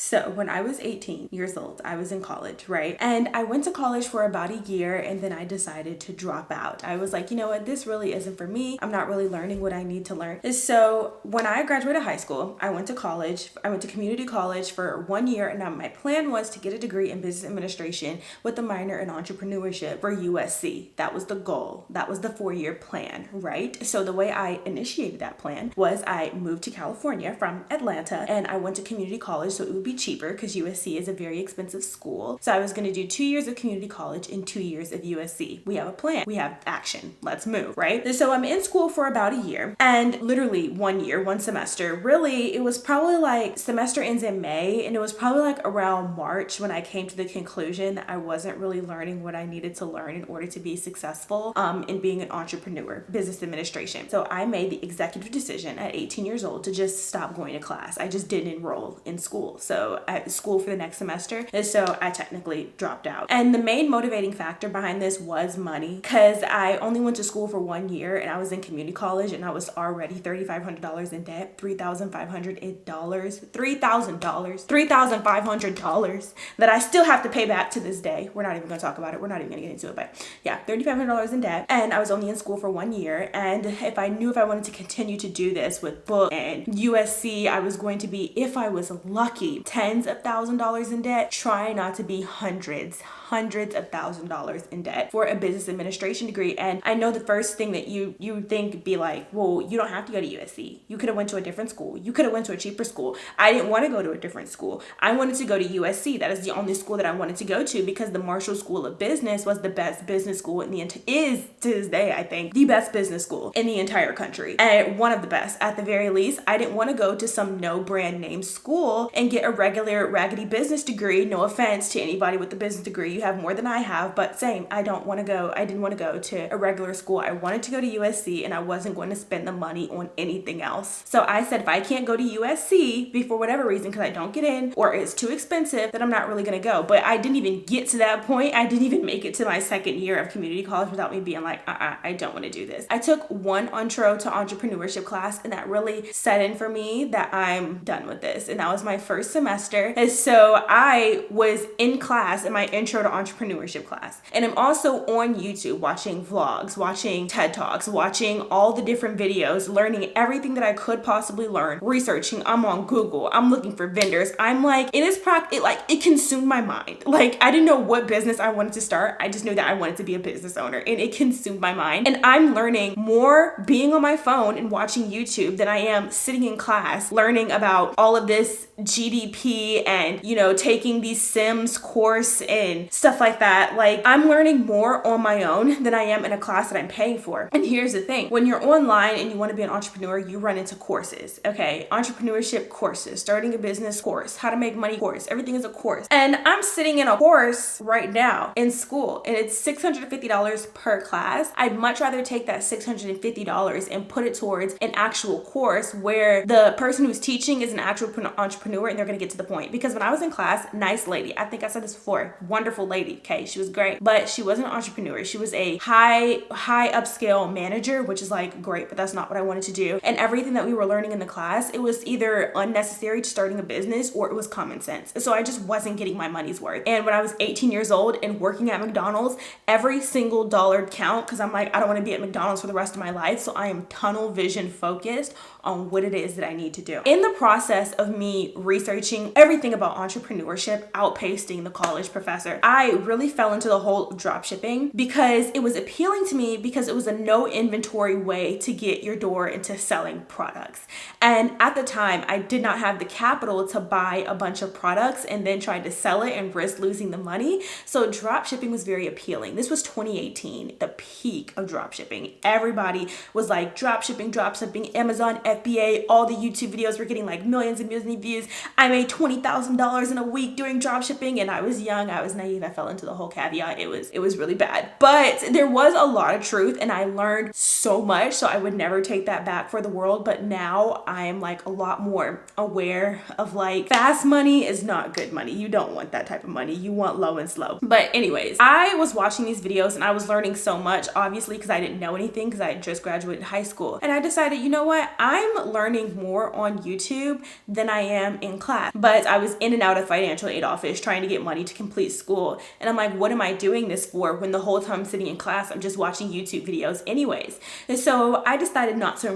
So when I was 18 years old, I was in college, right? And I went to college for about a year and then I decided to drop out. I was like, you know what? This really isn't for me. I'm not really learning what I need to learn. And so when I graduated high school, I went to college. I went to community college for 1 year, and my plan was to get a degree in business administration with a minor in entrepreneurship for USC. That was the goal. That was the 4-year plan, right? So the way I initiated that plan was I moved to California from Atlanta and I went to community college so it would be cheaper because USC is a very expensive school. So I was going to do 2 years of community college and 2 years of USC. We have a plan. We have action. Let's move, right? And so I'm in school for about a year, and literally 1 year, one semester. Really, it was probably like semester ends in May, and it was probably like around March when I came to the conclusion that I wasn't really learning what I needed to learn in order to be successful in being an entrepreneur, business administration. So I made the executive decision at 18 years old to just stop going to class. I just didn't enroll in school. So I had school for the next semester, and so I technically dropped out. And the main motivating factor behind this was money, because I only went to school for 1 year and I was in community college and I was already $3,500 in debt, $3,500 that I still have to pay back to this day. We're not even going to talk about it. We're not even going to get into it, but yeah, $3,500 in debt. And I was only in school for 1 year. And if I wanted to continue to do this with book and USC, I was going to be, if I was lucky, tens of $1,000s in debt. Try not to be hundreds of $1,000s in debt for a business administration degree. And I know the first thing that you would think be like, well, you don't have to go to USC. You could have went to a different school. You could have went to a cheaper school. I didn't want to go to a different school. I wanted to go to USC. That is the only school that I wanted to go to because the Marshall School of Business was the best business school is to this day, I think, the best business school in the entire country. And one of the best at the very least. I didn't want to go to some no brand name school and get a regular raggedy business degree. No offense to anybody with a business degree. You have more than I have, but same. I didn't want to go to a regular school. I wanted to go to USC and I wasn't going to spend the money on anything else. So I said, if I can't go to USC for whatever reason, because I don't get in or it's too expensive, then I'm not really going to go. But I didn't even get to that point. I didn't even make it to my 2nd year of community college without me being like, I don't want to do this. I took one intro to entrepreneurship class and that really set in for me that I'm done with this. And that was my first semester. And so I was in class in my intro to entrepreneurship class. And I'm also on YouTube watching vlogs, watching TED Talks, watching all the different videos, learning everything that I could possibly learn, researching. I'm on Google. I'm looking for vendors. I'm like, it consumed my mind. Like, I didn't know what business I wanted to start. I just knew that I wanted to be a business owner and it consumed my mind. And I'm learning more being on my phone and watching YouTube than I am sitting in class learning about all of this GDP and, taking these Sims course and stuff like that. Like, I'm learning more on my own than I am in a class that I'm paying for. And here's the thing. When you're online and you want to be an entrepreneur, you run into courses, okay? Entrepreneurship courses, starting a business course, how to make money course, everything is a course. And I'm sitting in a course right now in school and it's $650 per class. I'd much rather take that $650 and put it towards an actual course where the person who's teaching is an actual entrepreneur and they're going to get to the point. Because when I was in class, nice lady, I think I said this before, wonderful lady, okay? She was great, but she wasn't an entrepreneur. She was a high upscale manager, which is like great, but that's not what I wanted to do. And everything that we were learning in the class, it was either unnecessary to starting a business or it was common sense. So I just wasn't getting my money's worth. And when I was 18 years old and working at McDonald's, every single dollar count, because I'm like, I don't want to be at McDonald's for the rest of my life. So I am tunnel vision focused on what it is that I need to do. In the process of me researching everything about entrepreneurship, outpacing the college professor, I really fell into the whole dropshipping because it was appealing to me because it was a no inventory way to get your door into selling products. And at the time, I did not have the capital to buy a bunch of products and then try to sell it and risk losing the money. So dropshipping was very appealing. This was 2018, the peak of dropshipping. Everybody was like dropshipping, Amazon, FBA, all the YouTube videos were getting like millions and millions of views. I made $20,000 in a week doing dropshipping and I was young, I was naive, I fell into the whole caveat. It was really bad. But there was a lot of truth and I learned so much, so I would never take that back for the world. But now I am like a lot more aware of like fast money is not good money. You don't want that type of money. You want low and slow. But anyways, I was watching these videos and I was learning so much, obviously, because I didn't know anything because I had just graduated high school. And I decided, you know what? I'm learning more on YouTube than I am in class. but I was in and out of financial aid office trying to get money to complete school. And I'm like, what am I doing this for when the whole time I'm sitting in class, I'm just watching YouTube videos anyways? And so I decided not to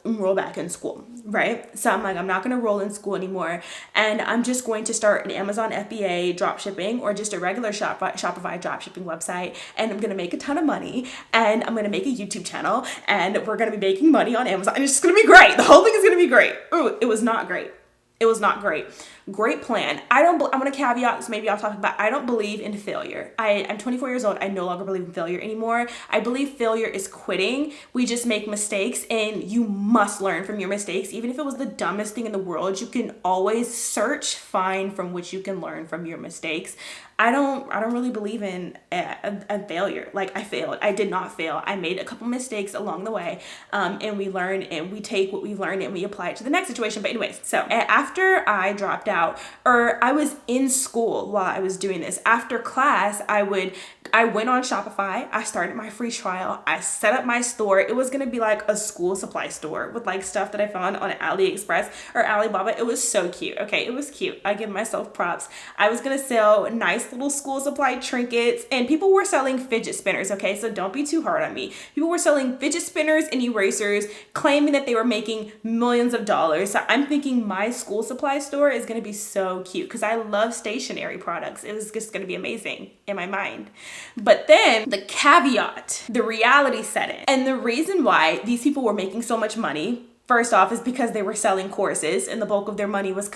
enroll back in school, right? So I'm like, I'm not going to enroll in school anymore. And I'm just going to start an Amazon FBA dropshipping or just a regular Shopify dropshipping website. And I'm going to make a ton of money, and I'm going to make a YouTube channel, and we're going to be making money on Amazon. And it's just going to be great. The whole thing is going to be great. Ooh, it was not great. It was not great. Great plan. I'm going to caveat this. Maybe I'll talk about, I don't believe in failure. I'm 24 years old. I no longer believe in failure anymore. I believe failure is quitting. We just make mistakes, and you must learn from your mistakes. Even if it was the dumbest thing in the world, you can always find from which you can learn from your mistakes. I don't really believe in a failure. Like, I failed. I did not fail. I made a couple mistakes along the way, and we learn, and we take what we've learned and we apply it to the next situation. But anyways, so after I dropped out, or I was in school while I was doing this, after class, I went on Shopify. I started my free trial. I set up my store. It was going to be like a school supply store with like stuff that I found on AliExpress or Alibaba. It was so cute. Okay, it was cute. I give myself props. I was going to sell nice little school supply trinkets, and people were selling fidget spinners. Okay, so don't be too hard on me. People were selling fidget spinners and erasers, claiming that they were making millions of dollars. So I'm thinking my school supply store is going to be so cute because I love stationery products. It was just going to be amazing in my mind. But then the caveat, the reality set in. And the reason why these people were making so much money, first off, is because they were selling courses, and the bulk of their money was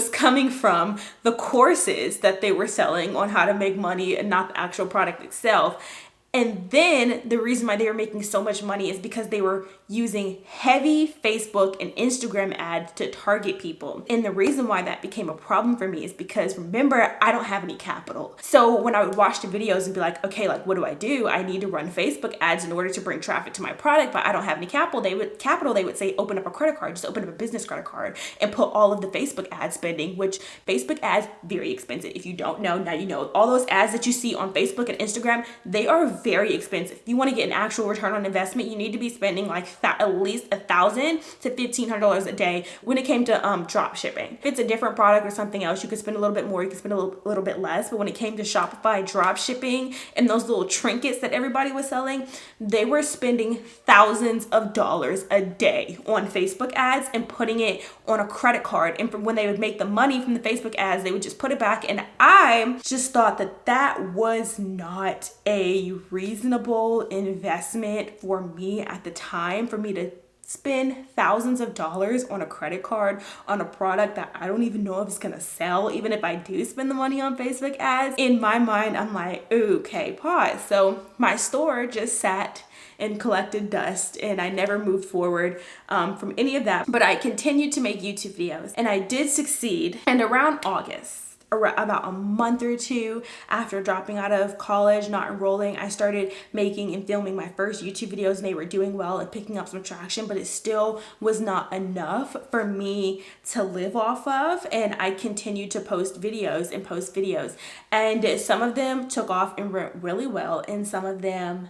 coming from the courses that they were selling on how to make money and not the actual product itself. And then the reason why they were making so much money is because they were using heavy Facebook and Instagram ads to target people. And the reason why that became a problem for me is because, remember, I don't have any capital. So when I would watch the videos and be like, okay, like, what do? I need to run Facebook ads in order to bring traffic to my product, but I don't have any capital. They would say, open up a credit card, just open up a business credit card and put all of the Facebook ad spending, which Facebook ads, very expensive. If you don't know, now you know. All those ads that you see on Facebook and Instagram, they are very expensive. If you want to get an actual return on investment, you need to be spending like at least $1,000 to $1,500 a day when it came to drop shipping. If it's a different product or something else, you could spend a little bit more, you could spend a little bit less. But when it came to Shopify drop shipping and those little trinkets that everybody was selling, they were spending thousands of dollars a day on Facebook ads and putting it on a credit card. And when they would make the money from the Facebook ads, they would just put it back. And I just thought that was not a reasonable investment for me at the time, for me to spend thousands of dollars on a credit card on a product that I don't even know if it's gonna sell. Even if I do spend the money on Facebook ads, in my mind, I'm like, okay, pause. So my store just sat and collected dust, and I never moved forward from any of that. But I continued to make YouTube videos, and I did succeed. And around August, about a month or two after dropping out of college, not enrolling, I started making and filming my first YouTube videos, and they were doing well and picking up some traction, but it still was not enough for me to live off of. And I continued to post videos, and some of them took off and went really well, and some of them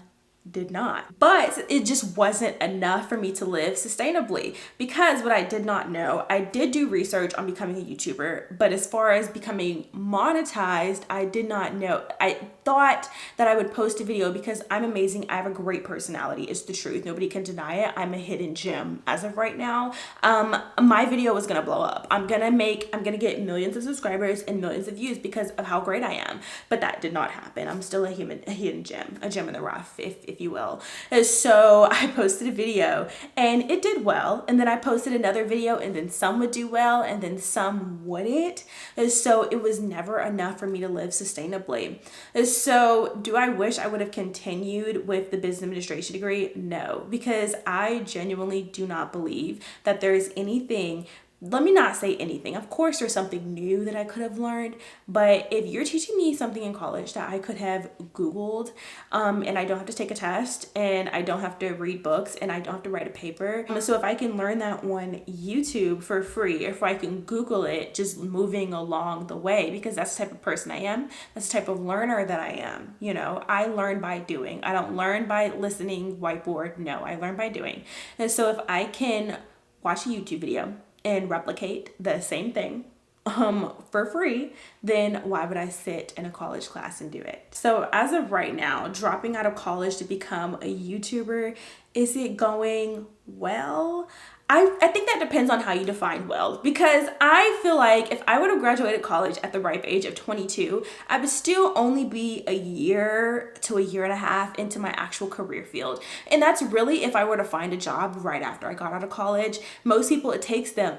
did not. But it just wasn't enough for me to live sustainably, because what I did not know, I did do research on becoming a YouTuber, but as far as becoming monetized, I did not know. I thought that I would post a video because I'm amazing. I have a great personality. It's the truth. Nobody can deny it. I'm a hidden gem as of right now. My video was gonna blow up. I'm gonna get millions of subscribers and millions of views because of how great I am. But that did not happen. I'm still a hidden gem, a gem in the rough, if you will. And so I posted a video and it did well. And then I posted another video, and then some would do well and then some wouldn't. And so it was never enough for me to live sustainably. And so do I wish I would have continued with the business administration degree? No, because I genuinely do not believe that there is anything. Let me not say anything. Of course, there's something new that I could have learned, but if you're teaching me something in college that I could have Googled, and I don't have to take a test, and I don't have to read books, and I don't have to write a paper. So if I can learn that on YouTube for free, if I can Google it, just moving along the way, because that's the type of person I am. That's the type of learner that I am. You know, I learn by doing. I don't learn by listening, whiteboard. No, I learn by doing. And so if I can watch a YouTube video and replicate the same thing for free, then why would I sit in a college class and do it? So as of right now, dropping out of college to become a YouTuber, is it going well? I think that depends on how you define well, because I feel like if I would have graduated college at the ripe age of 22, I would still only be a year to a year and a half into my actual career field. And that's really if I were to find a job right after I got out of college. Most people, it takes them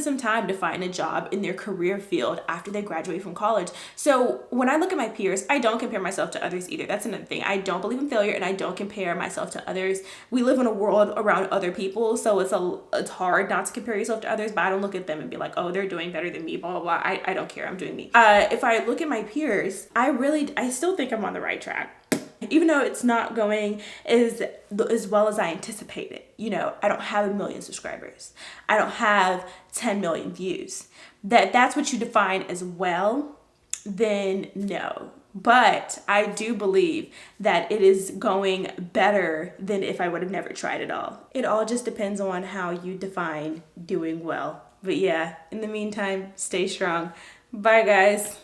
some time to find a job in their career field after they graduate from college. So when I look at my peers, I don't compare myself to others either. That's another thing. I don't believe in failure, and I don't compare myself to others. We live in a world around other people, so it's hard not to compare yourself to others, but I don't look at them and be like, oh, they're doing better than me, blah, blah, blah. I don't care. I'm doing me. If I look at my peers, I still think I'm on the right track. Even though it's not going as well as I anticipated. You know, I don't have 1 million subscribers. I don't have 10 million views. That's what you define as well, then no. But I do believe that it is going better than if I would have never tried it all. It all just depends on how you define doing well. But yeah, in the meantime, stay strong. Bye, guys.